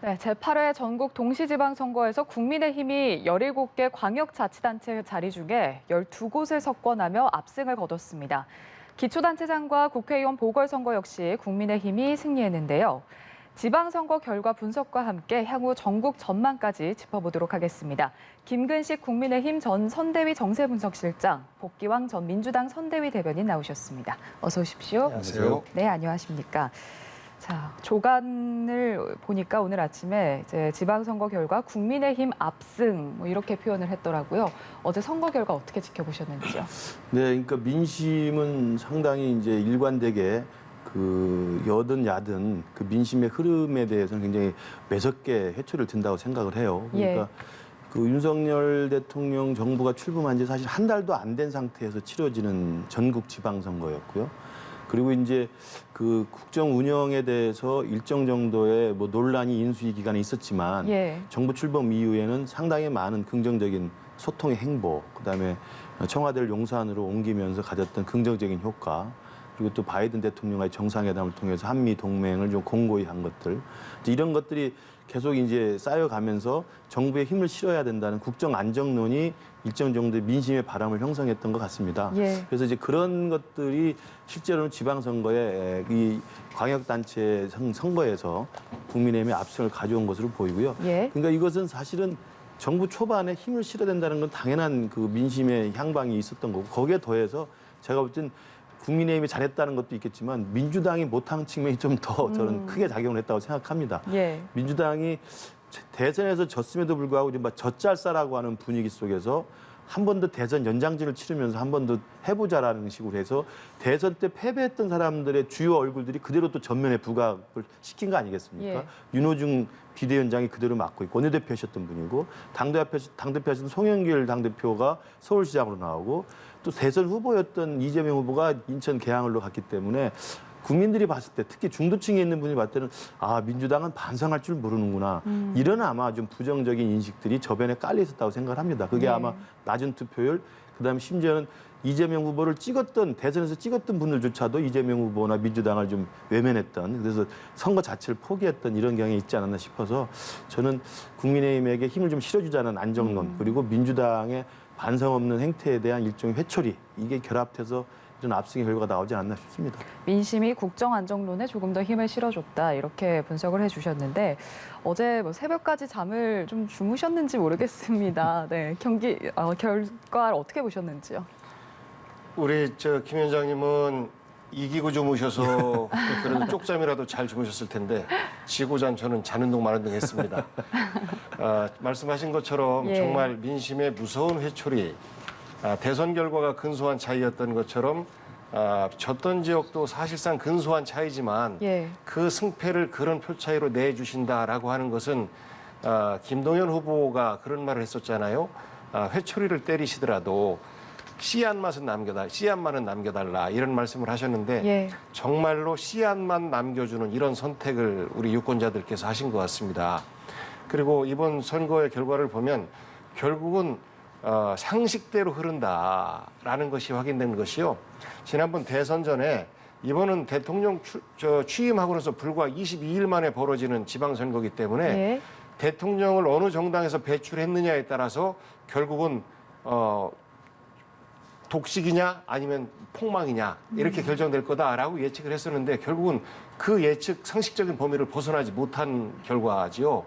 네, 제8회 전국 동시지방선거에서 국민의힘이 17개 광역자치단체 자리 중에 12곳을 석권하며 압승을 거뒀습니다. 기초단체장과 국회의원 보궐선거 역시 국민의힘이 승리했는데요. 지방선거 결과 분석과 함께 향후 전국 전망까지 짚어보도록 하겠습니다. 김근식 국민의힘 전 선대위 정세분석실장, 복기왕 전 민주당 선대위 대변인 나오셨습니다. 어서 오십시오. 안녕하세요. 네, 안녕하십니까. 자, 조간을 보니까 오늘 아침에 이제 지방선거 결과 국민의힘 압승 이렇게 표현을 했더라고요. 어제 선거 결과 어떻게 지켜보셨는지요? 네, 그러니까 민심은 상당히 이제 일관되게 여든 야든 그 민심의 흐름에 대해서는 굉장히 매섭게 회초리를 든다고 생각을 해요. 그러니까 그 윤석열 대통령 정부가 출범한 지 사실 한 달도 안 된 상태에서 치러지는 전국 지방선거였고요. 그리고 이제 그 국정 운영에 대해서 일정 정도의 뭐 논란이 인수위 기간에 있었지만 정부 출범 이후에는 상당히 많은 긍정적인 소통의 행보, 그다음에 청와대를 용산으로 옮기면서 가졌던 긍정적인 효과, 그리고 또 바이든 대통령과의 정상회담을 통해서 한미 동맹을 좀 공고히 한 것들, 이런 것들이 계속 이제 쌓여가면서 정부에 힘을 실어야 된다는 국정 안정론이 일정 정도의 민심의 바람을 형성했던 것 같습니다. 그래서 이제 그런 것들이 실제로는 지방선거에 이 광역단체 선거에서 국민의힘의 압승을 가져온 것으로 보이고요. 그러니까 이것은 사실은 정부 초반에 힘을 실어야 된다는 건 당연한 그 민심의 향방이 있었던 거고, 거기에 더해서 제가 볼 땐 국민의힘이 잘했다는 것도 있겠지만 민주당이 못한 측면이 좀 더 저는 크게 작용을 했다고 생각합니다. 민주당이 대선에서 졌음에도 불구하고 이제 막 젖잘싸라고 하는 분위기 속에서 한 번 더 대선 연장전을 치르면서 한 번 더 해보자라는 식으로 해서 대선 때 패배했던 사람들의 주요 얼굴들이 그대로 또 전면에 부각을 시킨 거 아니겠습니까? 윤호중 비대위원장이 그대로 맡고 있고 원내대표 하셨던 분이고 당대표 하셨던 송영길 당대표가 서울시장으로 나오고 또 대선 후보였던 이재명 후보가 인천 계양을로 갔기 때문에 국민들이 봤을 때 특히 중도층에 있는 분이 봤을 때는 아, 민주당은 반성할 줄 모르는구나. 이런 아마 좀 부정적인 인식들이 저변에 깔려 있었다고 생각을 합니다. 그게 아마 낮은 투표율, 그다음에 심지어는 이재명 후보를 대선에서 찍었던 분들조차도 이재명 후보나 민주당을 좀 외면했던, 그래서 선거 자체를 포기했던 이런 경향이 있지 않았나 싶어서 저는 국민의힘에게 힘을 좀 실어주자는 안정론, 그리고 민주당의 반성 없는 행태에 대한 일종의 회초리, 이게 결합해서 이런 압승의 결과가 나오지 않나 싶습니다. 민심이 국정 안정론에 조금 더 힘을 실어줬다 이렇게 분석을 해주셨는데 어제 뭐 새벽까지 잠을 좀 주무셨는지 모르겠습니다. 네, 결과를 어떻게 보셨는지요? 우리 김 위원장님은 이기고 주무셔서 그래도 쪽잠이라도 잘 주무셨을 텐데 지고잔 저는 자는 둥 마는 둥 했습니다. 말씀하신 것처럼 정말 민심의 무서운 회초리, 대선 결과가 근소한 차이였던 것처럼 졌던 지역도 사실상 근소한 차이지만 그 승패를 그런 표 차이로 내주신다라고 하는 것은 김동연 후보가 그런 말을 했었잖아요. 회초리를 때리시더라도 씨앗만은 남겨달라 이런 말씀을 하셨는데 정말로 씨앗만 남겨주는 이런 선택을 우리 유권자들께서 하신 것 같습니다. 그리고 이번 선거의 결과를 보면 결국은 상식대로 흐른다라는 것이 확인된 것이요. 지난번 대선 전에 이번은 대통령 취임하고 나서 불과 22일 만에 벌어지는 지방선거이기 때문에 대통령을 어느 정당에서 배출했느냐에 따라서 결국은 독식이냐 아니면 폭망이냐 이렇게 결정될 거다라고 예측을 했었는데 결국은 그 예측 상식적인 범위를 벗어나지 못한 결과지요.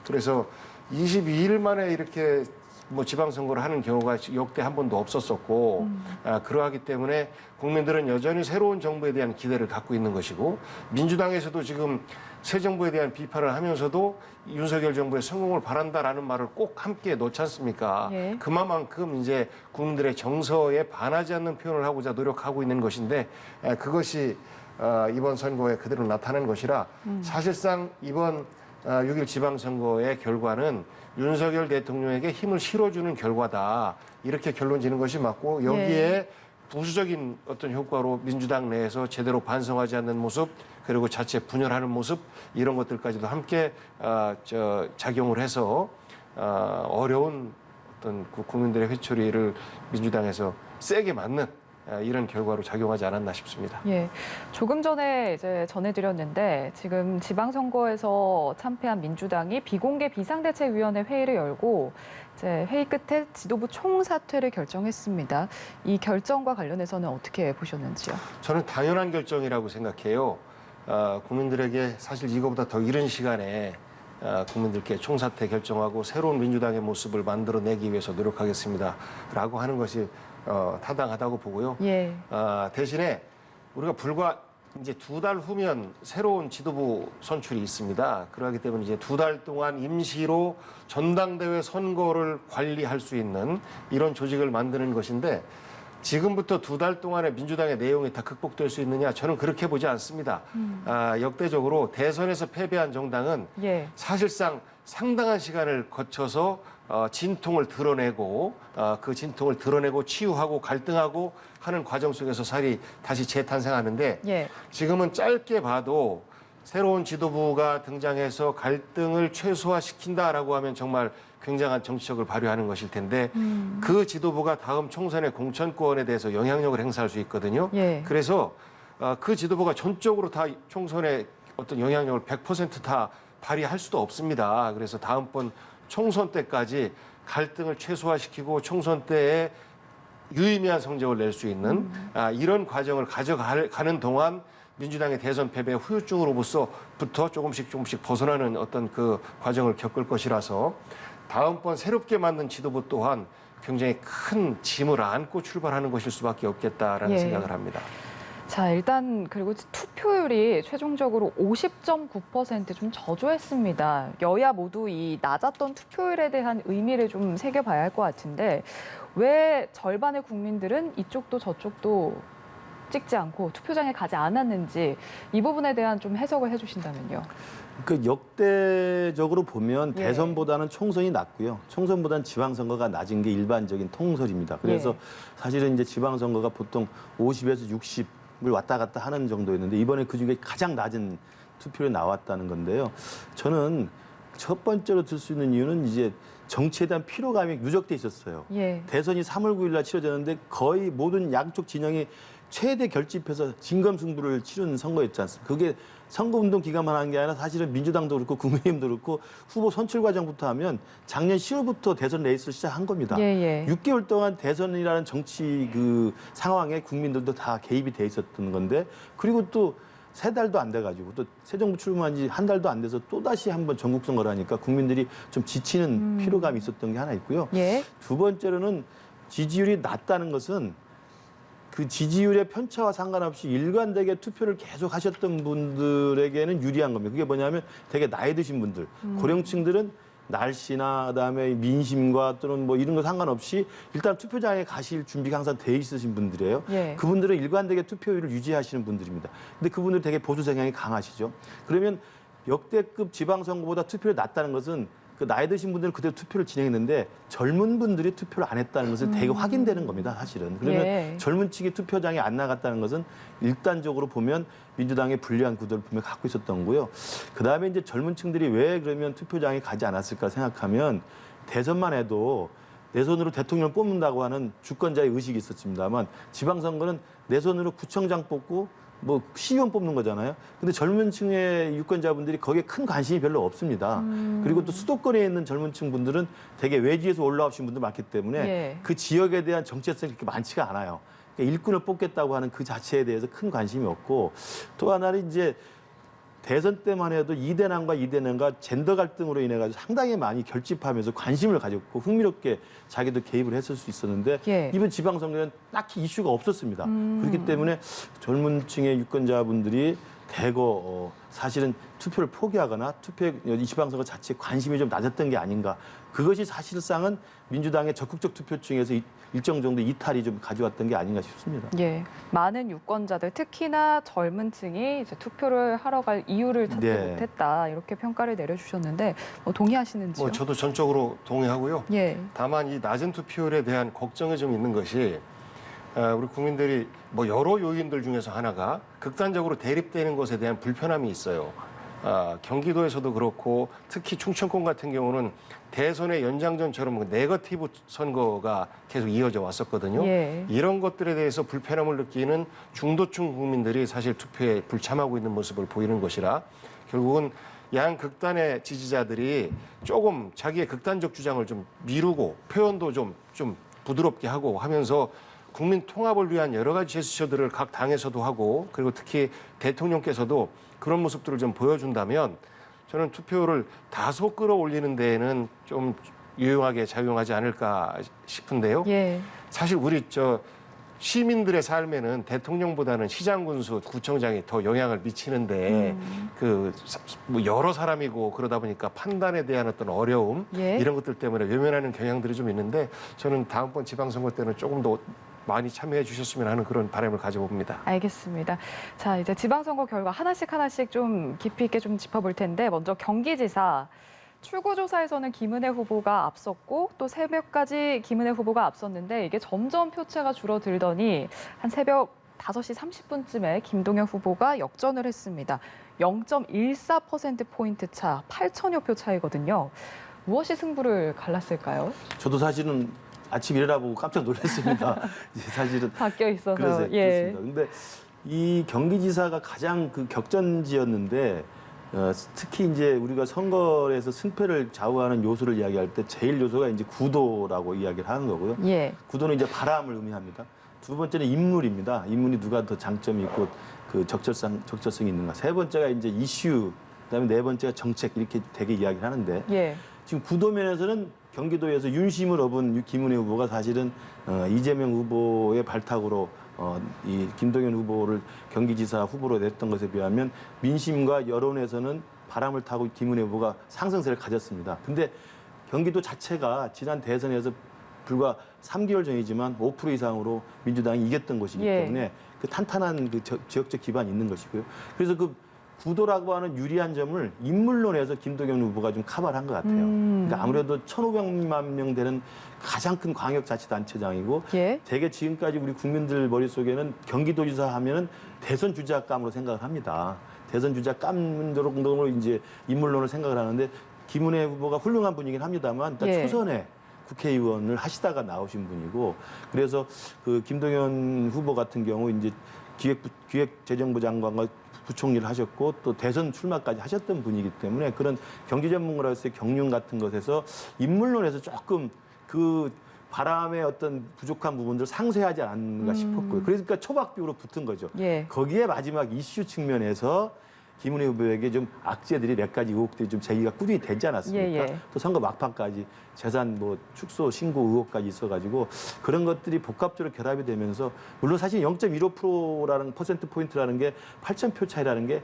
그래서 22일 만에 이렇게 뭐 지방선거를 하는 경우가 역대 한 번도 없었었고 그러하기 때문에 국민들은 여전히 새로운 정부에 대한 기대를 갖고 있는 것이고 민주당에서도 지금 새 정부에 대한 비판을 하면서도 윤석열 정부의 성공을 바란다라는 말을 꼭 함께 놓지 않습니까? 그만큼 이제 국민들의 정서에 반하지 않는 표현을 하고자 노력하고 있는 것인데 그것이 이번 선거에 그대로 나타난 것이라 사실상 이번 6일 지방선거의 결과는 윤석열 대통령에게 힘을 실어주는 결과다. 이렇게 결론 지는 것이 맞고 여기에 부수적인 어떤 효과로 민주당 내에서 제대로 반성하지 않는 모습 그리고 자체 분열하는 모습 이런 것들까지도 함께 작용을 해서 어려운 어떤 국민들의 회초리를 민주당에서 세게 맞는 이런 결과로 작용하지 않았나 싶습니다. 예, 조금 전에 이제 전해드렸는데 지금 지방선거에서 참패한 민주당이 비공개 비상대책위원회 회의를 열고 이제 회의 끝에 지도부 총사퇴를 결정했습니다. 이 결정과 관련해서는 어떻게 보셨는지요? 저는 당연한 결정이라고 생각해요. 국민들에게 사실 이거보다 더 이른 시간에 국민들께 총사퇴 결정하고 새로운 민주당의 모습을 만들어내기 위해서 노력하겠습니다라고 하는 것이 타당하다고 보고요. 예. 대신에 우리가 불과 이제 2달 후면 새로운 지도부 선출이 있습니다. 그렇기 때문에 이제 2달 동안 임시로 전당대회 선거를 관리할 수 있는 이런 조직을 만드는 것인데 지금부터 2달 동안의 민주당의 내용이 다 극복될 수 있느냐? 저는 그렇게 보지 않습니다. 역대적으로 대선에서 패배한 정당은 예. 사실상 상당한 시간을 거쳐서 진통을 드러내고 그 진통을 드러내고 치유하고 갈등하고 하는 과정 속에서 다시 재탄생하는데 예. 지금은 짧게 봐도 새로운 지도부가 등장해서 갈등을 최소화시킨다라고 하면 정말 굉장한 정치력을 발휘하는 것일 텐데 그 지도부가 다음 총선의 공천권에 대해서 영향력을 행사할 수 있거든요. 예. 그래서 그 지도부가 전적으로 다 총선에 어떤 영향력을 100% 다 발휘할 수도 없습니다. 그래서 다음번 총선 때까지 갈등을 최소화시키고 총선 때에 유의미한 성적을 낼 수 있는 이런 과정을 가져가는 동안 민주당의 대선 패배 후유증으로부터 조금씩 벗어나는 어떤 그 과정을 겪을 것이라서 다음번 새롭게 만든 지도부 또한 굉장히 큰 짐을 안고 출발하는 것일 수밖에 없겠다라는 예. 생각을 합니다. 자, 일단 그리고 투표율이 최종적으로 50.9%좀 저조했습니다. 여야 모두 이 낮았던 투표율에 대한 의미를 좀 새겨봐야 할 것 같은데 왜 절반의 국민들은 이쪽도 저쪽도 찍지 않고 투표장에 가지 않았는지 이 부분에 대한 좀 해석을 해주신다면요. 그 역대적으로 보면 예. 대선보다는 총선이 낮고요. 총선보다는 지방선거가 낮은 게 일반적인 통설입니다. 그래서 예. 사실은 이제 지방선거가 보통 50에서 60을 왔다 갔다 하는 정도였는데 이번에 그중에 가장 낮은 투표율이 나왔다는 건데요. 저는 첫 번째로 들 수 있는 이유는 이제 정치에 대한 피로감이 누적돼 있었어요. 예. 대선이 3월 9일 날 치러졌는데 거의 모든 양쪽 진영이 최대 결집해서 진검승부를 치르는 선거였지 않습니까? 그게 선거운동 기간만 한 게 아니라 사실은 민주당도 그렇고 국민의힘도 그렇고 후보 선출 과정부터 하면 작년 10월부터 대선 레이스를 시작한 겁니다. 예. 6개월 동안 대선이라는 정치 그 상황에 국민들도 다 개입이 돼 있었던 건데 그리고 또 3달도 안 돼가지고 또 새 정부 출범한 지 1달도 안 돼서 또다시 한번 전국 선거를 하니까 국민들이 좀 지치는 피로감이 있었던 게 하나 있고요. 예. 두 번째로는 지지율이 낮다는 것은 그 지지율의 편차와 상관없이 일관되게 투표를 계속 하셨던 분들에게는 유리한 겁니다. 그게 뭐냐면 되게 나이 드신 분들, 고령층들은 날씨나 그다음에 민심과 또는 뭐 이런 거 상관없이 일단 투표장에 가실 준비가 항상 돼 있으신 분들이에요. 예. 그분들은 일관되게 투표율을 유지하시는 분들입니다. 근데 그분들 되게 보수 성향이 강하시죠. 그러면 역대급 지방선거보다 투표율이 낮다는 것은 그 나이 드신 분들은 그대로 투표를 진행했는데 젊은 분들이 투표를 안 했다는 것을 되게 확인되는 겁니다, 사실은. 그러면 예. 젊은 층이 투표장에 안 나갔다는 것은 일단적으로 보면 민주당의 불리한 구도를 분명히 갖고 있었던 거고요. 그다음에 이제 젊은 층들이 왜 그러면 투표장에 가지 않았을까 생각하면 대선만 해도 내 손으로 대통령을 뽑는다고 하는 주권자의 의식이 있었습니다만 지방선거는 내 손으로 구청장 뽑고 뭐 시의원 뽑는 거잖아요. 근데 젊은 층의 유권자분들이 거기에 큰 관심이 별로 없습니다. 그리고 또 수도권에 있는 젊은 층 분들은 되게 외지에서 올라오신 분들 많기 때문에 예. 그 지역에 대한 정체성이 그렇게 많지가 않아요. 그러니까 일꾼을 뽑겠다고 하는 그 자체에 대해서 큰 관심이 없고 또 하나는 이제 대선 때만 해도 이대남과 이대남과 젠더 갈등으로 인해 가지고 상당히 많이 결집하면서 관심을 가졌고 흥미롭게 자기도 개입을 했을 수 있었는데 예. 이번 지방선거는 딱히 이슈가 없었습니다. 그렇기 때문에 젊은 층의 유권자분들이 대거 사실은 투표를 포기하거나 이 지방선거 자체에 관심이 좀 낮았던 게 아닌가. 그것이 사실상은 민주당의 적극적 투표층에서 일정 정도 이탈이 좀 가져왔던 게 아닌가 싶습니다. 예, 많은 유권자들, 특히나 젊은 층이 이제 투표를 하러 갈 이유를 찾지 네. 못했다 이렇게 평가를 내려주셨는데 동의하시는지요? 저도 전적으로 동의하고요. 예, 다만 이 낮은 투표율에 대한 걱정이 좀 있는 것이 우리 국민들이 뭐 여러 요인들 중에서 하나가 극단적으로 대립되는 것에 대한 불편함이 있어요. 경기도에서도 그렇고 특히 충청권 같은 경우는 대선의 연장전처럼 네거티브 선거가 계속 이어져 왔었거든요. 예. 이런 것들에 대해서 불편함을 느끼는 중도층 국민들이 사실 투표에 불참하고 있는 모습을 보이는 것이라 결국은 양극단의 지지자들이 조금 자기의 극단적 주장을 좀 미루고 표현도 좀 부드럽게 하고 하면서 국민 통합을 위한 여러 가지 제스처들을 각 당에서도 하고 그리고 특히 대통령께서도 그런 모습들을 좀 보여준다면 저는 투표를 다소 끌어올리는 데에는 좀 유용하게 작용하지 않을까 싶은데요. 예. 사실 우리 시민들의 삶에는 대통령보다는 시장 군수, 구청장이 더 영향을 미치는데 뭐 여러 사람이고 그러다 보니까 판단에 대한 어떤 어려움 예. 이런 것들 때문에 외면하는 경향들이 좀 있는데 저는 다음번 지방선거 때는 조금 더 많이 참여해 주셨으면 하는 그런 바람을 가져봅니다. 알겠습니다. 자, 이제 지방선거 결과 하나씩 좀 깊이 있게 좀 짚어볼 텐데 먼저 경기지사 출구조사에서는 김은혜 후보가 앞섰고 또 새벽까지 김은혜 후보가 앞섰는데 이게 점점 표차가 줄어들더니 한 새벽 5시 30분쯤에 김동연 후보가 역전을 했습니다. 0.14%포인트 차, 8천여 표 차이거든요. 무엇이 승부를 갈랐을까요? 저도 사실은 아침 일어나보고 깜짝 놀랐습니다. 이제 사실은 바뀌어 있어서. 그래서 예. 그렇습니다. 근데 이 경기지사가 가장 그 격전지였는데 특히 이제 우리가 선거에서 승패를 좌우하는 요소를 이야기할 때 제일 요소가 이제 구도라고 이야기를 하는 거고요. 예. 구도는 이제 바람을 의미합니다. 두 번째는 인물입니다. 인물이 누가 더 장점이 있고 그 적절성이 있는가. 세 번째가 이제 이슈, 그다음에 네 번째가 정책 이렇게 되게 이야기를 하는데 예. 지금 구도 면에서는 경기도에서 윤심을 얻은 김은혜 후보가 사실은 이재명 후보의 발탁으로 이 김동연 후보를 경기지사 후보로 냈던 것에 비하면 민심과 여론에서는 바람을 타고 김은혜 후보가 상승세를 가졌습니다. 근데 경기도 자체가 지난 대선에서 불과 3개월 전이지만 5% 이상으로 민주당이 이겼던 것이기 예. 때문에 그 탄탄한 그 지역적 기반이 있는 것이고요. 그래서 그 구도라고 하는 유리한 점을 인물론에서 김동연 후보가 좀 커버를 한 것 같아요. 그러니까 아무래도 1,500만 명 되는 가장 큰 광역자치단체장이고 예. 대개 지금까지 우리 국민들 머릿속에는 경기도지사 하면은 대선 주자감으로 생각을 합니다. 대선 주자감 정도로 이제 인물론을 생각을 하는데 김은혜 후보가 훌륭한 분이긴 합니다만 일단 예. 초선에 국회의원을 하시다가 나오신 분이고 그래서 그 김동연 후보 같은 경우 이제 기획재정부 장관과 부총리를 하셨고 또 대선 출마까지 하셨던 분이기 때문에 그런 경제 전문가로서의 경륜 같은 것에서 인물론에서 조금 그 바람의 어떤 부족한 부분들을 상쇄하지 않는가 싶었고요. 그러니까 초박비호로 붙은 거죠. 예. 거기에 마지막 이슈 측면에서 김은혜 후보에게 좀 악재들이 몇 가지 의혹들이 좀 제기가 꾸준히 되지 않았습니까? 예, 예. 또 선거 막판까지 재산 뭐 축소 신고 의혹까지 있어가지고 그런 것들이 복합적으로 결합이 되면서 물론 사실 0.15%라는 퍼센트 포인트라는 게 8,000표 차이라는 게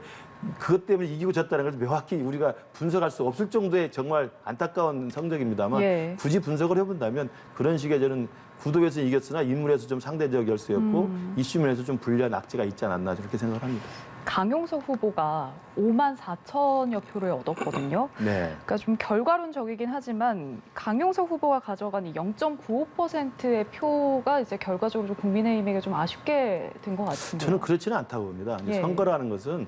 그것 때문에 이기고 졌다는 걸 명확히 우리가 분석할 수 없을 정도의 정말 안타까운 성적입니다만 예. 굳이 분석을 해본다면 그런 식의 저는 구도에서 이겼으나 인물에서 좀 상대적 열세였고 이슈면에서 좀 불리한 악재가 있지 않았나 저렇게 생각을 합니다. 강용석 후보가 5만 4천여 표를 얻었거든요. 네. 그러니까 좀 결과론적이긴 하지만 강용석 후보가 가져간 이 0.95%의 표가 이제 결과적으로 좀 국민의힘에게 좀 아쉽게 된 것 같은데요. 저는 그렇지는 않다고 봅니다. 이제 예. 선거라는 것은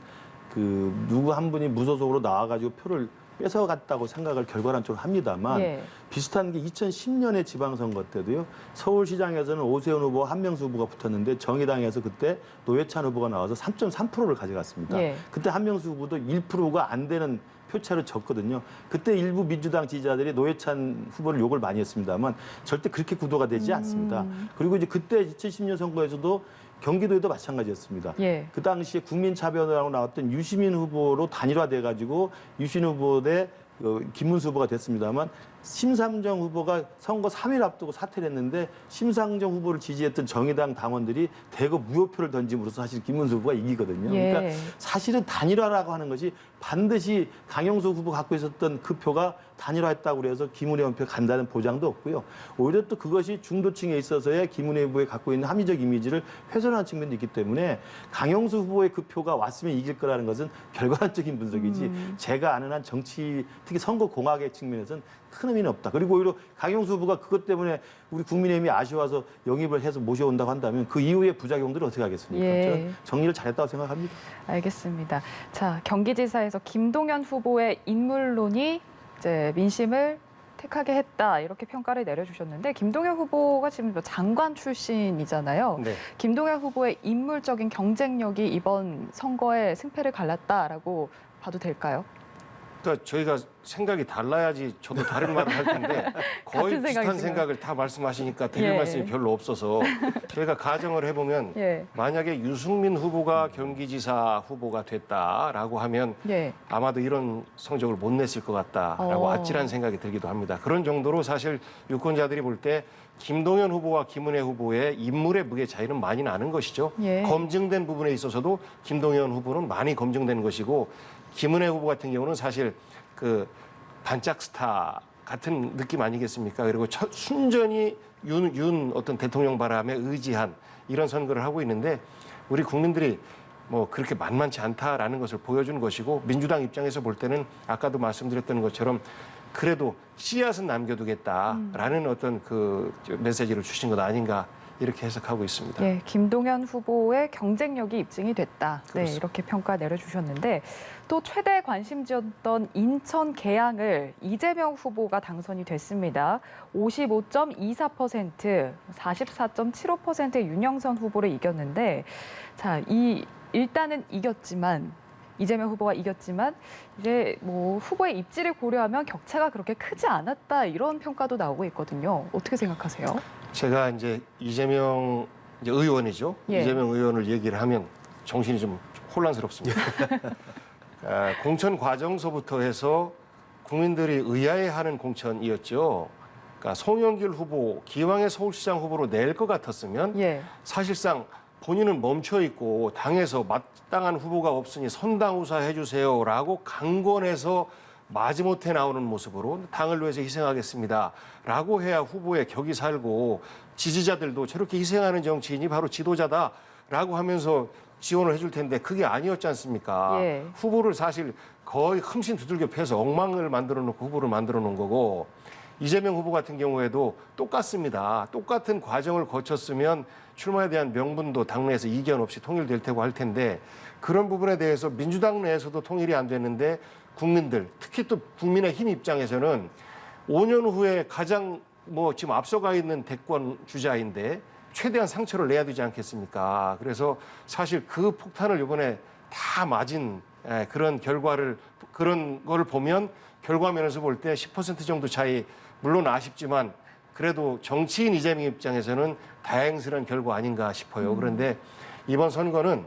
그 누구 한 분이 무소속으로 나와가지고 표를 뺏어갔다고 생각을 결과론적으로 합니다만 예. 비슷한 게 2010년의 지방선거 때도요. 서울시장에서는 오세훈 후보와 한명수 후보가 붙었는데 정의당에서 그때 노회찬 후보가 나와서 3.3%를 가져갔습니다. 예. 그때 한명수 후보도 1%가 안 되는 표차로 졌거든요. 그때 일부 민주당 지지자들이 노회찬 후보를 욕을 많이 했습니다만 절대 그렇게 구도가 되지 않습니다. 그리고 이제 그때 2010년 선거에서도 경기도에도 마찬가지였습니다. 예. 그 당시에 국민차별하고 나왔던 유시민 후보로 단일화돼가지고 유시민 후보 대 김문수 후보가 됐습니다만 심상정 후보가 선거 3일 앞두고 사퇴를 했는데 심상정 후보를 지지했던 정의당 당원들이 대거 무효표를 던짐으로써 사실 김문수 후보가 이기거든요. 예. 그러니까 사실은 단일화라고 하는 것이 반드시 강용석 후보 갖고 있었던 그 표가 단일화했다고 그래서 김은혜 후보 간다는 보장도 없고요. 오히려 또 그것이 중도층에 있어서의 김은혜 후보에 갖고 있는 합리적 이미지를 훼손하는 측면도 있기 때문에 강용수 후보의 그 표가 왔으면 이길 거라는 것은 결과론적인 분석이지 제가 아는 한 정치 특히 선거 공학의 측면에서는 큰 의미는 없다. 그리고 오히려 강용수 후보가 그것 때문에 우리 국민의힘이 아쉬워서 영입을 해서 모셔온다고 한다면 그 이후의 부작용들을 어떻게 하겠습니까? 예. 저는 정리를 잘했다고 생각합니다. 알겠습니다. 자, 경기지사에서 선거에서 김동연 후보의 인물론이 이제 민심을 택하게 했다 이렇게 평가를 내려주셨는데 김동연 후보가 지금 장관 출신이잖아요. 네. 김동연 후보의 인물적인 경쟁력이 이번 선거에 승패를 갈랐다라고 봐도 될까요? 그러니까 저희가 생각이 달라야지 저도 다른 말을 할 텐데 거의 같은 비슷한 생각이신가요? 생각을 다 말씀하시니까 드릴 예. 말씀이 별로 없어서 저희가 가정을 해보면 예. 만약에 유승민 후보가 경기지사 후보가 됐다라고 하면 예. 아마도 이런 성적을 못 냈을 것 같다라고 아찔한 생각이 들기도 합니다. 그런 정도로 사실 유권자들이 볼 때 김동연 후보와 김은혜 후보의 인물의 무게 차이는 많이 나는 것이죠. 예. 검증된 부분에 있어서도 김동연 후보는 많이 검증된 것이고 김은혜 후보 같은 경우는 사실 그 반짝 스타 같은 느낌 아니겠습니까? 그리고 순전히 윤 어떤 대통령 바람에 의지한 이런 선거를 하고 있는데 우리 국민들이 뭐 그렇게 만만치 않다라는 것을 보여준 것이고 민주당 입장에서 볼 때는 아까도 말씀드렸던 것처럼 그래도 씨앗은 남겨두겠다라는 어떤 그 메시지를 주신 것 아닌가 이렇게 해석하고 있습니다. 예, 김동연 후보의 경쟁력이 입증이 됐다. 네, 그렇습니다. 이렇게 평가 내려주셨는데 또 최대 관심지였던 인천 계양을 이재명 후보가 당선이 됐습니다. 55.24%, 44.75%의 윤영선 후보를 이겼는데 자, 일단은 이겼지만 이재명 후보가 이겼지만 이제 뭐 후보의 입지를 고려하면 격차가 그렇게 크지 않았다 이런 평가도 나오고 있거든요. 어떻게 생각하세요? 제가 이제 이재명 이제 의원이죠. 예. 이재명 의원을 얘기를 하면 정신이 좀 혼란스럽습니다. 공천 과정서부터 해서 국민들이 의아해하는 공천이었죠. 그러니까 송영길 후보 기왕의 서울시장 후보로 낼 것 같았으면 예. 사실상 본인은 멈춰 있고 당에서 마땅한 후보가 없으니 선당우사 해주세요라고 강권해서 마지못해 나오는 모습으로 당을 위해서 희생하겠습니다라고 해야 후보의 격이 살고 지지자들도 저렇게 희생하는 정치인이 바로 지도자다라고 하면서 지원을 해줄 텐데 그게 아니었지 않습니까? 예. 후보를 사실 거의 흠씬 두들겨 패서 엉망을 만들어 놓고 후보를 만들어 놓은 거고 이재명 후보 같은 경우에도 똑같습니다. 똑같은 과정을 거쳤으면 출마에 대한 명분도 당내에서 이견 없이 통일될 테고 할 텐데 그런 부분에 대해서 민주당 내에서도 통일이 안 됐는데 국민들, 특히 또 국민의힘 입장에서는 5년 후에 가장 뭐 지금 앞서가 있는 대권 주자인데 최대한 상처를 내야 되지 않겠습니까? 그래서 사실 그 폭탄을 이번에 다 맞은 그런 결과를 그런 걸 보면 결과면에서 볼 때 10% 정도 차이 물론 아쉽지만 그래도 정치인 이재명 입장에서는 다행스러운 결과 아닌가 싶어요. 그런데 이번 선거는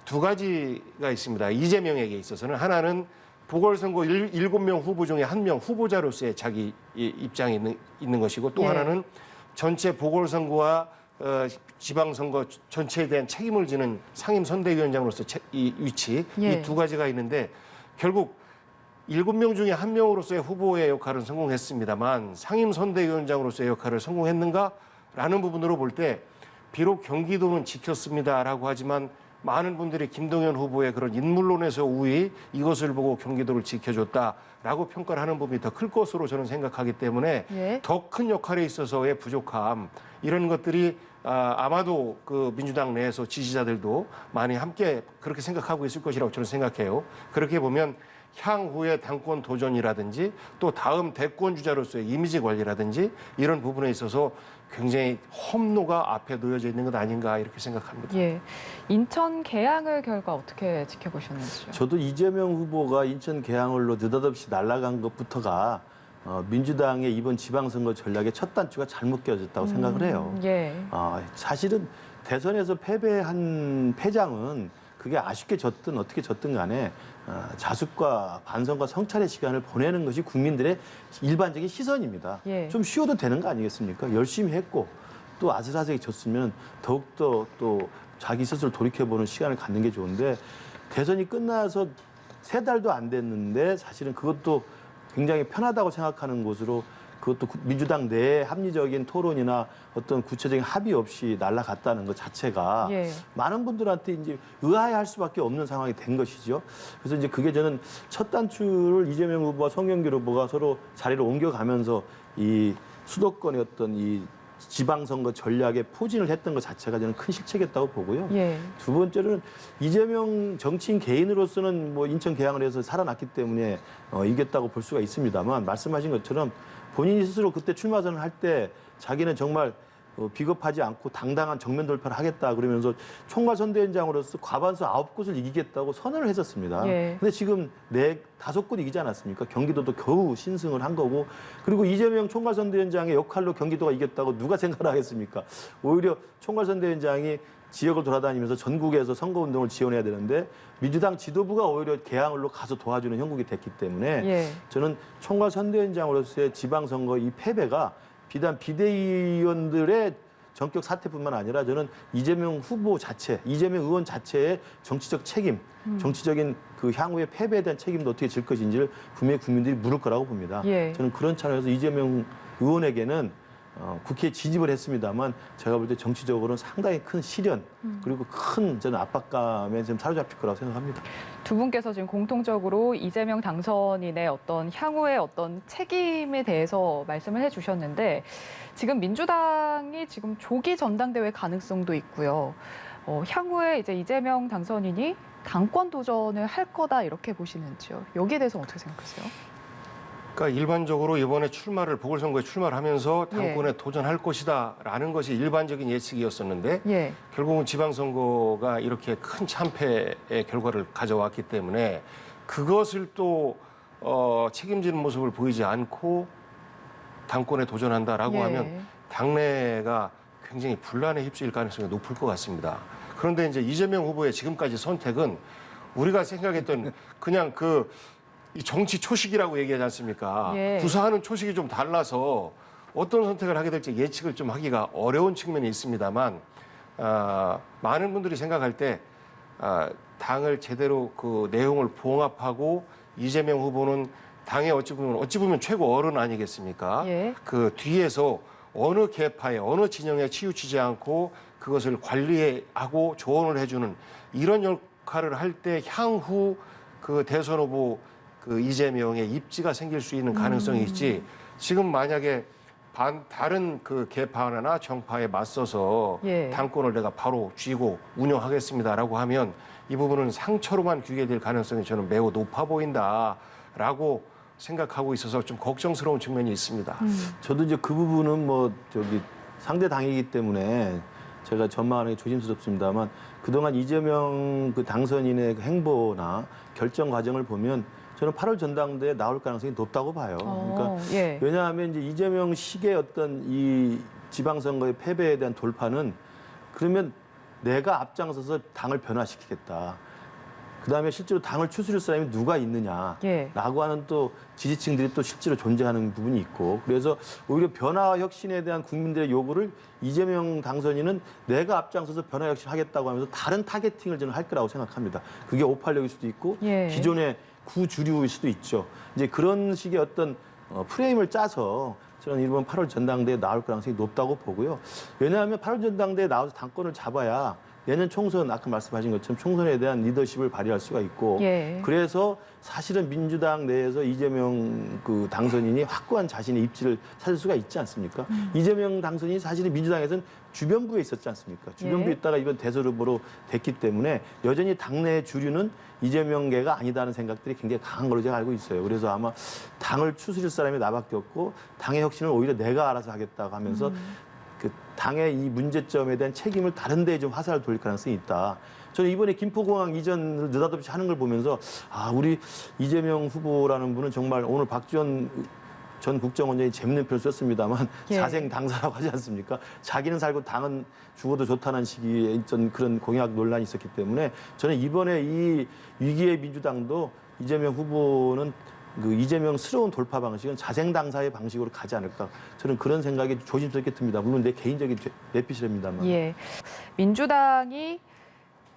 두 가지가 있습니다. 이재명에게 있어서는 하나는 보궐선거 7명 후보 중에 1명 후보자로서의 자기 입장이 있는 것이고 또 예. 하나는 전체 보궐선거와 지방선거 전체에 대한 책임을 지는 상임선대위원장으로서 이 위치 예. 이 두 가지가 있는데 결국 7명 중에 1명으로서의 후보의 역할은 성공했습니다만 상임선대위원장으로서의 역할을 성공했는가라는 부분으로 볼 때 비록 경기도는 지켰습니다라고 하지만 많은 분들이 김동연 후보의 그런 인물론에서 우위 이것을 보고 경기도를 지켜줬다라고 평가를 하는 부분이 더 클 것으로 저는 생각하기 때문에 예. 더 큰 역할에 있어서의 부족함 이런 것들이 아마도 그 민주당 내에서 지지자들도 많이 함께 그렇게 생각하고 있을 것이라고 저는 생각해요. 그렇게 보면 향후의 당권 도전이라든지 또 다음 대권 주자로서의 이미지 관리라든지 이런 부분에 있어서 굉장히 험로가 앞에 놓여져 있는 것 아닌가 이렇게 생각합니다. 예. 인천 계양을 결과 어떻게 지켜보셨는지요? 저도 이재명 후보가 인천 계양을로 느닷없이 날아간 것부터가 민주당의 이번 지방선거 전략의 첫 단추가 잘못 끼워졌다고 생각을 해요. 예. 사실은 대선에서 패배한 패장은 그게 아쉽게 졌든 어떻게 졌든 간에 자숙과 반성과 성찰의 시간을 보내는 것이 국민들의 일반적인 시선입니다. 예. 좀 쉬어도 되는 거 아니겠습니까? 열심히 했고 또 아슬아슬하게 졌으면 더욱더 또 자기 스스로 돌이켜보는 시간을 갖는 게 좋은데 대선이 끝나서 3달도 안 됐는데 사실은 그것도 굉장히 편하다고 생각하는 곳으로 그것도 민주당 내에 합리적인 토론이나 어떤 구체적인 합의 없이 날아갔다는 것 자체가 예. 많은 분들한테 이제 의아해할 수밖에 없는 상황이 된 것이죠. 그래서 이제 그게 저는 첫 단추를 이재명 후보와 송영길 후보가 서로 자리를 옮겨가면서 이 수도권의 어떤 이 지방선거 전략에 포진을 했던 것 자체가 저는 큰 실책이었다고 보고요. 예. 두 번째로는 이재명 정치인 개인으로서는 뭐 인천 개항을 해서 살아났기 때문에 이겼다고 볼 수가 있습니다만 말씀하신 것처럼 본인이 스스로 그때 출마 선언을 할 때 자기는 정말 비겁하지 않고 당당한 정면 돌파를 하겠다 그러면서 총괄선대위원장으로서 과반수 9곳을 이기겠다고 선언을 했었습니다. 예. 근데 지금 5곳 이기지 않았습니까? 경기도도 겨우 신승을 한 거고 그리고 이재명 총괄선대위원장의 역할로 경기도가 이겼다고 누가 생각을 하겠습니까? 오히려 총괄선대위원장이 지역을 돌아다니면서 전국에서 선거운동을 지원해야 되는데 민주당 지도부가 오히려 개항을로 가서 도와주는 형국이 됐기 때문에 예. 저는 총괄선대위원장으로서의 지방선거 이 패배가 비단 비대위원들의 전격 사퇴뿐만 아니라 저는 이재명 후보 자체, 이재명 의원 자체의 정치적 책임, 정치적인 그 향후의 패배에 대한 책임도 어떻게 질 것인지를 분명히 국민들이 물을 거라고 봅니다. 예. 저는 그런 차원에서 이재명 의원에게는 국회에 진입을 했습니다만 제가 볼 때 정치적으로는 상당히 큰 시련 그리고 큰 저는 압박감에 지금 사로잡힐 거라고 생각합니다. 두 분께서 지금 공통적으로 이재명 당선인의 어떤 향후의 어떤 책임에 대해서 말씀을 해주셨는데 지금 민주당이 지금 조기 전당대회 가능성도 있고요. 향후에 이제 이재명 당선인이 당권 도전을 할 거다 이렇게 보시는지요? 여기에 대해서 어떻게 생각하세요? 그러니까 일반적으로 이번에 보궐선거에 출마를 하면서 당권에 도전할 것이다라는 것이 일반적인 예측이었었는데 예. 결국은 지방선거가 이렇게 큰 참패의 결과를 가져왔기 때문에 그것을 또 책임지는 모습을 보이지 않고 당권에 도전한다라고 예. 하면 당내가 굉장히 분란에 휩쓸릴 가능성이 높을 것 같습니다. 그런데 이제 이재명 후보의 지금까지 선택은 우리가 생각했던 그냥 이 정치 초식이라고 얘기하지 않습니까? 예. 구사하는 초식이 좀 달라서 어떤 선택을 하게 될지 예측을 좀 하기가 어려운 측면이 있습니다만 많은 분들이 생각할 때 당을 제대로 그 내용을 봉합하고 이재명 후보는 당의 어찌 보면 최고 어른 아니겠습니까? 예. 그 뒤에서 어느 계파에 어느 진영에 치우치지 않고 그것을 관리하고 조언을 해주는 이런 역할을 할 때 향후 그 대선 후보 그 이재명의 입지가 생길 수 있는 가능성이 있지. 지금 만약에 다른 그 계파나 정파에 맞서서 예. 당권을 내가 바로 쥐고 운영하겠습니다라고 하면 이 부분은 상처로만 귀게될 가능성이 저는 매우 높아 보인다라고 생각하고 있어서 좀 걱정스러운 측면이 있습니다. 저도 이제 그 부분은 상대 당이기 때문에 제가 전망하는 게 조심스럽습니다만 그동안 이재명 그 당선인의 행보나 결정 과정을 보면 저는 8월 전당대회에 나올 가능성이 높다고 봐요. 그러니까 예. 왜냐하면 이제 이재명 식의 어떤 이 지방선거의 패배에 대한 돌파는 그러면 내가 앞장서서 당을 변화시키겠다. 그다음에 실제로 당을 추스릴 사람이 누가 있느냐라고 예. 하는 또 지지층들이 또 실제로 존재하는 부분이 있고 그래서 오히려 변화와 혁신에 대한 국민들의 요구를 이재명 당선인은 내가 앞장서서 변화 혁신하겠다고 하면서 다른 타겟팅을 저는 할 거라고 생각합니다. 그게 586일 수도 있고 예. 기존의 구주류일 수도 있죠. 이제 그런 식의 어떤 프레임을 짜서 저는 이번 8월 전당대회에 나올 가능성이 높다고 보고요. 왜냐하면 8월 전당대회에 나와서 당권을 잡아야 내년 총선 아까 말씀하신 것처럼 총선에 대한 리더십을 발휘할 수가 있고 예. 그래서 사실은 민주당 내에서 이재명 그 당선인이 확고한 자신의 입지를 찾을 수가 있지 않습니까? 이재명 당선인이 사실은 민주당에서는 주변부에 있었지 않습니까? 주변부에 예. 있다가 이번 대선 후보로 됐기 때문에 여전히 당내 주류는 이재명계가 아니다는 생각들이 굉장히 강한 걸로 제가 알고 있어요. 그래서 아마 당을 추스릴 사람이 나밖에 없고 당의 혁신을 오히려 내가 알아서 하겠다고 하면서 그 당의 이 문제점에 대한 책임을 다른 데에 좀 화살을 돌릴 가능성이 있다. 저는 이번에 김포공항 이전을 느닷없이 하는 걸 보면서 우리 이재명 후보라는 분은 정말 오늘 박지원 전 국정원장이 재밌는 표를 썼습니다만 예. 사생 당사라고 하지 않습니까? 자기는 살고 당은 죽어도 좋다는 시기에 있던 그런 공약 논란이 있었기 때문에 저는 이번에 이 위기의 민주당도 이재명 후보는 그 이재명스러운 돌파 방식은 자생 당사의 방식으로 가지 않을까 저는 그런 생각이 조심스럽게 듭니다. 물론 내 개인적인 내피셜입니다만. 예. 민주당이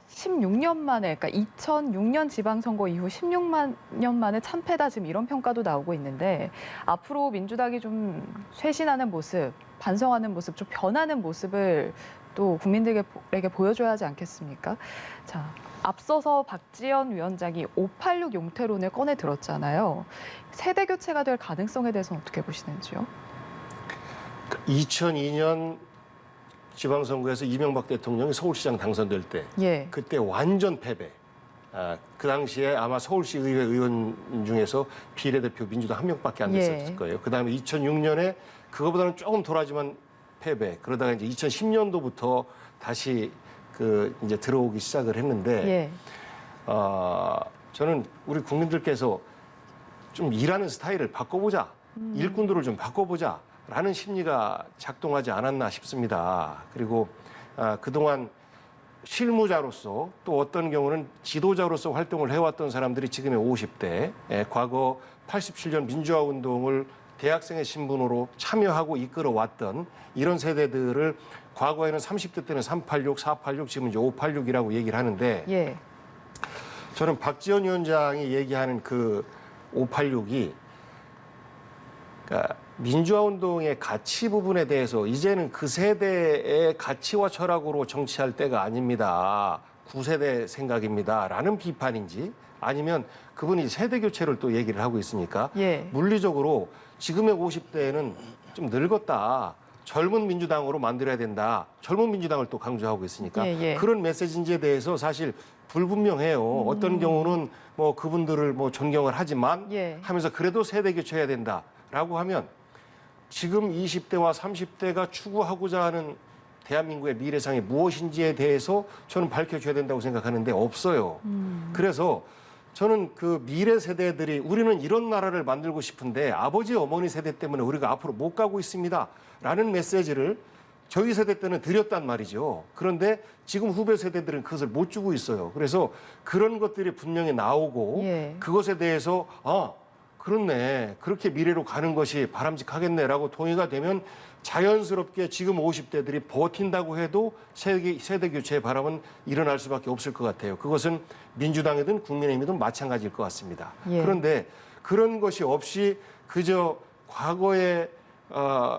16년 만에, 그러니까 2006년 지방선거 이후 16년 만에 참패다 지금 이런 평가도 나오고 있는데 앞으로 민주당이 좀 쇄신하는 모습, 반성하는 모습, 좀 변하는 모습을 또 국민들에게 보여줘야 하지 않겠습니까? 자, 앞서서 박지원 위원장이 586 용태론을 꺼내 들었잖아요. 세대 교체가 될 가능성에 대해서는 어떻게 보시는지요? 2002년 지방선거에서 이명박 대통령이 서울시장 당선될 때 예. 그때 완전 패배. 그 당시에 아마 서울시 의회 의원 중에서 비례대표 민주당 한 명밖에 안 됐었을 예. 거예요. 그다음에 2006년에 그거보다는 조금 덜하지만 패배. 그러다가 이제 2010년도부터 다시 이제 들어오기 시작을 했는데 예. 저는 우리 국민들께서 좀 일하는 스타일을 바꿔보자. 일꾼들을 좀 바꿔보자. 라는 심리가 작동하지 않았나 싶습니다. 그리고 그동안 실무자로서 또 어떤 경우는 지도자로서 활동을 해왔던 사람들이 지금의 50대, 과거 87년 민주화 운동을 대학생의 신분으로 참여하고 이끌어왔던 이런 세대들을 과거에는 30대 때는 386, 486, 지금 이제 586이라고 얘기를 하는데 예. 저는 박지원 위원장이 얘기하는 그 586이 그러니까 민주화 운동의 가치 부분에 대해서 이제는 그 세대의 가치와 철학으로 정치할 때가 아닙니다. 9세대 생각입니다. 라는 비판인지 아니면 그분이 세대 교체를 또 얘기를 하고 있으니까 예. 물리적으로 지금의 50대는 좀 늙었다. 젊은 민주당으로 만들어야 된다. 젊은 민주당을 또 강조하고 있으니까 예. 그런 메시지인지에 대해서 사실 불분명해요. 어떤 경우는 뭐 그분들을 뭐 존경을 하지만 예. 하면서 그래도 세대 교체해야 된다라고 하면 지금 20대와 30대가 추구하고자 하는 대한민국의 미래상이 무엇인지에 대해서 저는 밝혀줘야 된다고 생각하는데 없어요. 그래서 저는 그 미래 세대들이 우리는 이런 나라를 만들고 싶은데 아버지 어머니 세대 때문에 우리가 앞으로 못 가고 있습니다. 라는 메시지를 저희 세대 때는 드렸단 말이죠. 그런데 지금 후배 세대들은 그것을 못 주고 있어요. 그래서 그런 것들이 분명히 나오고 예. 그것에 대해서 그렇네. 그렇게 미래로 가는 것이 바람직하겠네라고 동의가 되면 자연스럽게 지금 50대들이 버틴다고 해도 세대 교체의 바람은 일어날 수밖에 없을 것 같아요. 그것은 민주당이든 국민의힘이든 마찬가지일 것 같습니다. 예. 그런데 그런 것이 없이 그저 과거에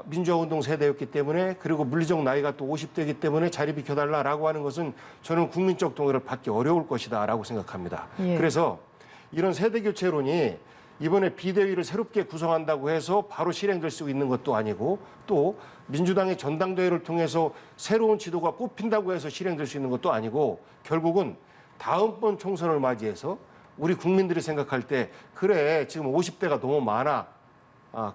민주화운동 세대였기 때문에 그리고 물리적 나이가 또 50대이기 때문에 자리 비켜달라라고 하는 것은 저는 국민적 동의를 받기 어려울 것이다라고 생각합니다. 예. 그래서 이런 세대 교체론이 이번에 비대위를 새롭게 구성한다고 해서 바로 실행될 수 있는 것도 아니고 또 민주당의 전당대회를 통해서 새로운 지도가 뽑힌다고 해서 실행될 수 있는 것도 아니고 결국은 다음번 총선을 맞이해서 우리 국민들이 생각할 때 그래 지금 50대가 너무 많아.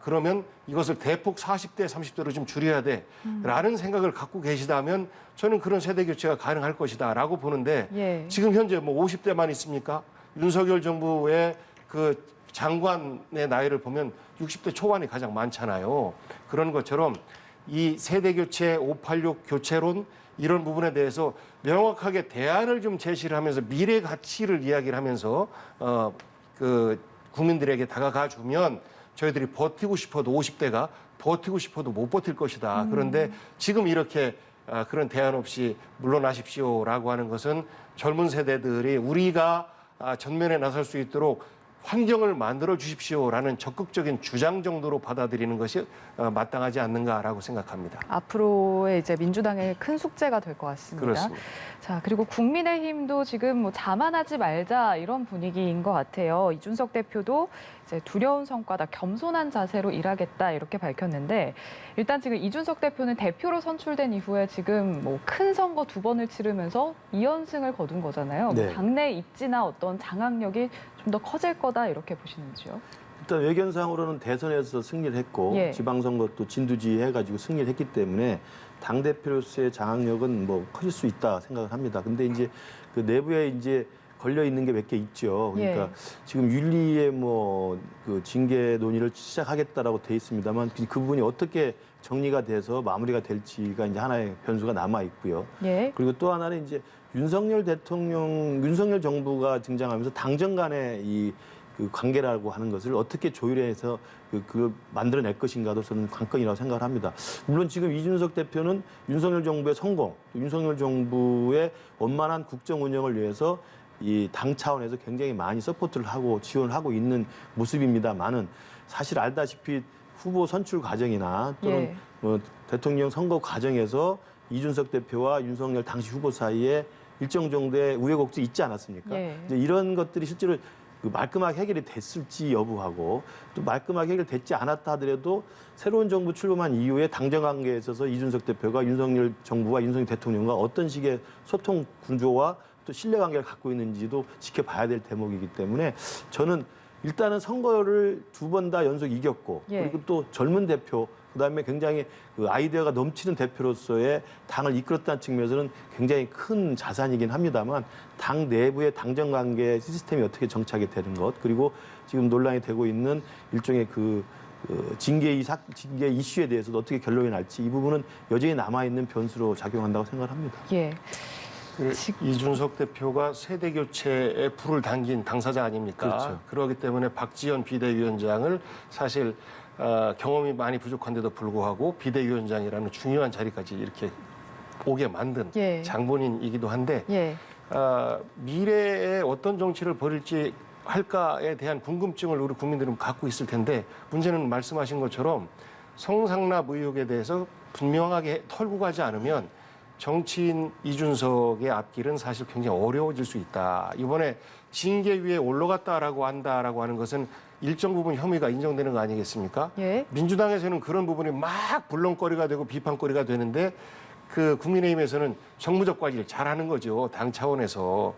그러면 이것을 대폭 40대, 30대로 좀 줄여야 돼. 라는 생각을 갖고 계시다면 저는 그런 세대 교체가 가능할 것이다. 라고 보는데 예. 지금 현재 뭐 50대만 있습니까? 윤석열 정부의 그 장관의 나이를 보면 60대 초반이 가장 많잖아요. 그런 것처럼 이 세대 교체, 586 교체론 이런 부분에 대해서 명확하게 대안을 좀 제시를 하면서 미래 가치를 이야기를 하면서 그 국민들에게 다가가 주면 저희들이 버티고 싶어도 50대가 버티고 싶어도 못 버틸 것이다. 그런데 지금 이렇게 그런 대안 없이 물러나십시오라고 하는 것은 젊은 세대들이 우리가 전면에 나설 수 있도록 환경을 만들어 주십시오라는 적극적인 주장 정도로 받아들이는 것이 마땅하지 않는가라고 생각합니다. 앞으로의 이제 민주당의 큰 숙제가 될 것 같습니다. 그렇습니다. 자, 그리고 국민의힘도 지금 뭐 자만하지 말자 이런 분위기인 것 같아요. 이준석 대표도 이제 두려운 성과다, 겸손한 자세로 일하겠다 이렇게 밝혔는데 일단 지금 이준석 대표는 대표로 선출된 이후에 지금 뭐 큰 선거 2번을 치르면서 2연승을 거둔 거잖아요. 네. 뭐 당내 입지나 어떤 장악력이 좀 더 커질 거다 이렇게 보시는지요? 일단 외견상으로는 대선에서 승리를 했고 예. 지방선거 또 진두지 해가지고 승리를 했기 때문에 당 대표로서의 장악력은 뭐 커질 수 있다 생각을 합니다. 근데 이제 그 내부에 이제 걸려 있는 게 몇 개 있죠. 그러니까 예. 지금 윤리의 뭐 그 징계 논의를 시작하겠다라고 돼 있습니다만 그 부분이 어떻게 정리가 돼서 마무리가 될지가 이제 하나의 변수가 남아 있고요. 예. 그리고 또 하나는 이제 윤석열 정부가 등장하면서 당정 간의 그 관계라고 하는 것을 어떻게 조율해서 그걸 만들어낼 것인가도 저는 관건이라고 생각을 합니다. 물론 지금 이준석 대표는 윤석열 정부의 성공, 또 윤석열 정부의 원만한 국정 운영을 위해서 이 당 차원에서 굉장히 많이 서포트를 하고 지원을 하고 있는 모습입니다만은 사실 알다시피 후보 선출 과정이나 또는 예. 뭐 대통령 선거 과정에서 이준석 대표와 윤석열 당시 후보 사이에 일정 정도의 우여곡절이 있지 않았습니까? 예. 이제 이런 것들이 실제로 그 말끔하게 해결이 됐을지 여부하고 또 말끔하게 해결됐지 않았다 하더라도 새로운 정부 출범한 이후에 당정 관계에 있어서 이준석 대표가 윤석열 정부와 윤석열 대통령과 어떤 식의 소통 구조와 또 신뢰 관계를 갖고 있는지도 지켜봐야 될 대목이기 때문에 저는 일단은 선거를 2번 다 연속 이겼고 예. 그리고 또 젊은 대표 그다음에 굉장히 그 아이디어가 넘치는 대표로서의 당을 이끌었다는 측면에서는 굉장히 큰 자산이긴 합니다만 당 내부의 당정 관계 시스템이 어떻게 정착이 되는 것 그리고 지금 논란이 되고 있는 일종의 징계 이슈에 대해서도 어떻게 결론이 날지 이 부분은 여전히 남아있는 변수로 작용한다고 생각합니다. 예. 이준석 대표가 세대 교체에 불을 당긴 당사자 아닙니까? 그렇죠. 그렇기 때문에 박지원 비대위원장을 사실 경험이 많이 부족한데도 불구하고 비대위원장이라는 중요한 자리까지 이렇게 오게 만든 예. 장본인이기도 한데 예. 미래에 어떤 정치를 벌일지 할까에 대한 궁금증을 우리 국민들은 갖고 있을 텐데 문제는 말씀하신 것처럼 성상납 의혹에 대해서 분명하게 털고 가지 않으면 정치인 이준석의 앞길은 사실 굉장히 어려워질 수 있다. 이번에 징계 위에 올라갔다라고 한다라고 하는 것은 일정 부분 혐의가 인정되는 거 아니겠습니까? 예. 민주당에서는 그런 부분이 막 불렁거리가 되고 비판거리가 되는데 그 국민의힘에서는 정무적 관리를 잘하는 거죠. 당 차원에서.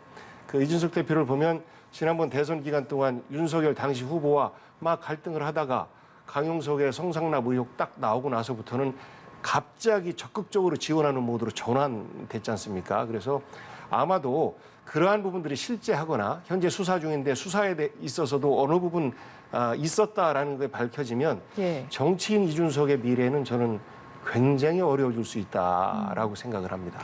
그 이준석 대표를 보면 지난번 대선 기간 동안 윤석열 당시 후보와 막 갈등을 하다가 강용석의 성상납 의혹 딱 나오고 나서부터는 갑자기 적극적으로 지원하는 모드로 전환됐지 않습니까? 그래서 아마도 그러한 부분들이 실제하거나 현재 수사 중인데 수사에 있어서도 어느 부분 있었다라는 게 밝혀지면 예. 정치인 이준석의 미래는 저는 굉장히 어려워질 수 있다라고 생각을 합니다.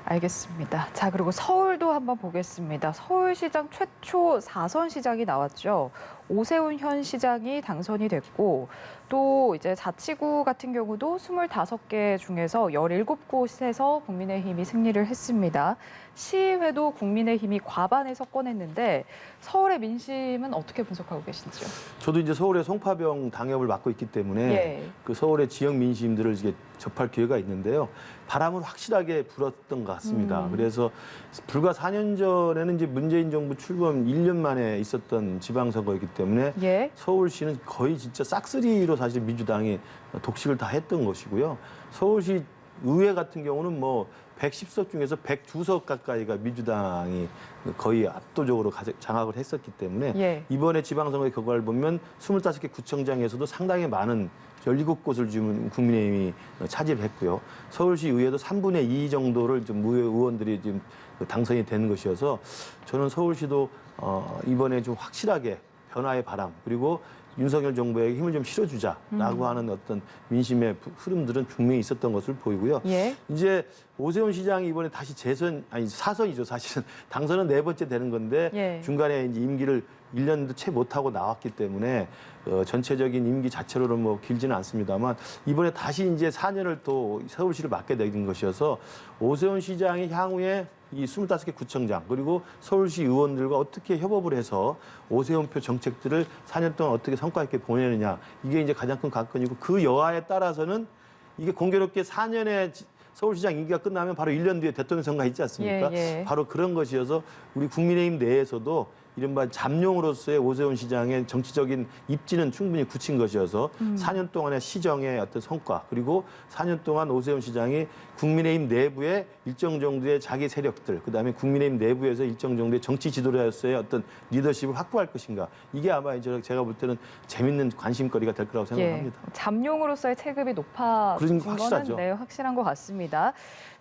알겠습니다. 자, 그리고 서울도 한번 보겠습니다. 서울시장 최초 4선 시장이 나왔죠. 오세훈 현 시장이 당선이 됐고 또 이제 자치구 같은 경우도 25개 중에서 17곳에서 국민의힘이 승리를 했습니다. 시의회도 국민의힘이 과반을 석권했는데 서울의 민심은 어떻게 분석하고 계신지요? 저도 이제 서울의 송파병 당협을 맡고 있기 때문에 예. 그 서울의 지역 민심들을 이제 접할 기회가 있는데요. 바람은 확실하게 불었던 것 같습니다. 그래서 불과 4년 전에는 이제 문재인 정부 출범 1년 만에 있었던 지방선거였기 때문에 예. 서울시는 거의 진짜 싹쓸이로 사실 민주당이 독식을 다 했던 것이고요. 서울시 의회 같은 경우는 뭐 110석 중에서 102석 가까이가 민주당이 거의 압도적으로 장악을 했었기 때문에 예. 이번에 지방선거의 결과를 보면 25개 구청장에서도 상당히 많은 17곳을 지금 국민의힘이 차지를 했고요. 서울시 의회도 3분의 2 정도를 좀 의원들이 지금 당선이 되는 것이어서 저는 서울시도 이번에 좀 확실하게 변화의 바람 그리고 윤석열 정부에게 힘을 좀 실어주자라고 하는 어떤 민심의 흐름들은 분명히 있었던 것을 보이고요. 예. 이제 오세훈 시장이 이번에 다시 4선이죠. 사실은 당선은 4번째 되는 건데 예. 중간에 이제 임기를 1년도 채 못하고 나왔기 때문에 전체적인 임기 자체로는 뭐 길지는 않습니다만 이번에 다시 이제 4년을 또 서울시를 맡게 된 것이어서 오세훈 시장이 향후에 이 25개 구청장 그리고 서울시 의원들과 어떻게 협업을 해서 오세훈표 정책들을 4년 동안 어떻게 성과 있게 보내느냐 이게 이제 가장 큰 관건이고 그 여하에 따라서는 이게 공교롭게 4년의 서울시장 임기가 끝나면 바로 1년 뒤에 대통령 선거가 있지 않습니까? 예, 예. 바로 그런 것이어서 우리 국민의힘 내에서도 이른바 잠룡으로서의 오세훈 시장의 정치적인 입지는 충분히 굳힌 것이어서 4년 동안의 시정의 어떤 성과 그리고 4년 동안 오세훈 시장이 국민의힘 내부의 일정 정도의 자기 세력들 그다음에 국민의힘 내부에서 일정 정도의 정치 지도자로서의 어떤 리더십을 확보할 것인가 이게 아마 이제 제가 볼 때는 재밌는 관심거리가 될 거라고 생각합니다. 예. 잠룡으로서의 체급이 높아진 거는 확실하죠. 네, 확실한 것 같습니다.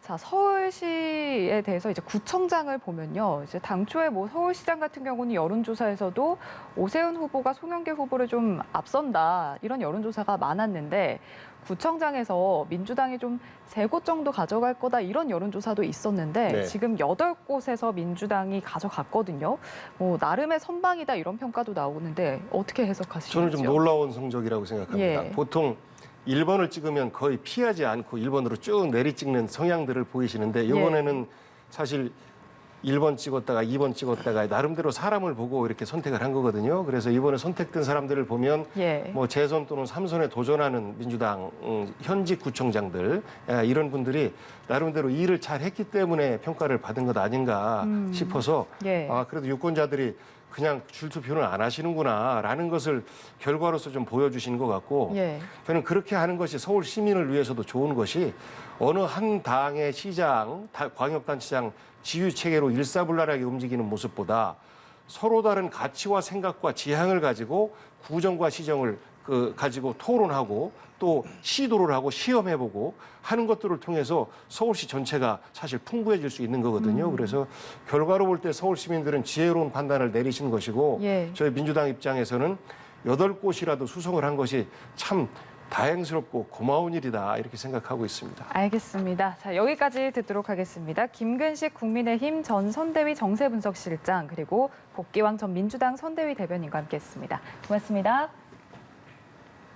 자, 서울시에 대해서 이제 구청장을 보면요. 이제 당초에 뭐 서울시장 같은 경우는 여론조사에서도 오세훈 후보가 송영길 후보를 좀 앞선다 이런 여론조사가 많았는데 구청장에서 민주당이 좀 3곳 정도 가져갈 거다 이런 여론조사도 있었는데 네. 지금 8곳에서 민주당이 가져갔거든요. 뭐 나름의 선방이다 이런 평가도 나오는데 어떻게 해석하시는지요? 저는 좀 놀라운 성적이라고 생각합니다. 예. 보통 1번을 찍으면 거의 피하지 않고 1번으로 쭉 내리 찍는 성향들을 보이시는데 이번에는 사실 1번 찍었다가 2번 찍었다가 나름대로 사람을 보고 이렇게 선택을 한 거거든요. 그래서 이번에 선택된 사람들을 보면 예. 뭐 재선 또는 3선에 도전하는 민주당 현직 구청장들 이런 분들이 나름대로 일을 잘 했기 때문에 평가를 받은 것 아닌가 싶어서 예. 그래도 유권자들이 그냥 줄투표는 안 하시는구나라는 것을 결과로서 좀 보여주시는 것 같고 예. 저는 그렇게 하는 것이 서울 시민을 위해서도 좋은 것이 어느 한 당의 시장, 광역단체장 지휘 체계로 일사불란하게 움직이는 모습보다 서로 다른 가치와 생각과 지향을 가지고 구정과 시정을 가지고 토론하고 또 시도를 하고 시험해보고 하는 것들을 통해서 서울시 전체가 사실 풍부해질 수 있는 거거든요. 그래서 결과로 볼 때 서울 시민들은 지혜로운 판단을 내리신 것이고 예. 저희 민주당 입장에서는 8곳이라도 수성을 한 것이 참 다행스럽고 고마운 일이다 이렇게 생각하고 있습니다. 알겠습니다. 자, 여기까지 듣도록 하겠습니다. 김근식 국민의힘 전 선대위 정세분석실장 그리고 복기왕 전 민주당 선대위 대변인과 함께했습니다. 고맙습니다.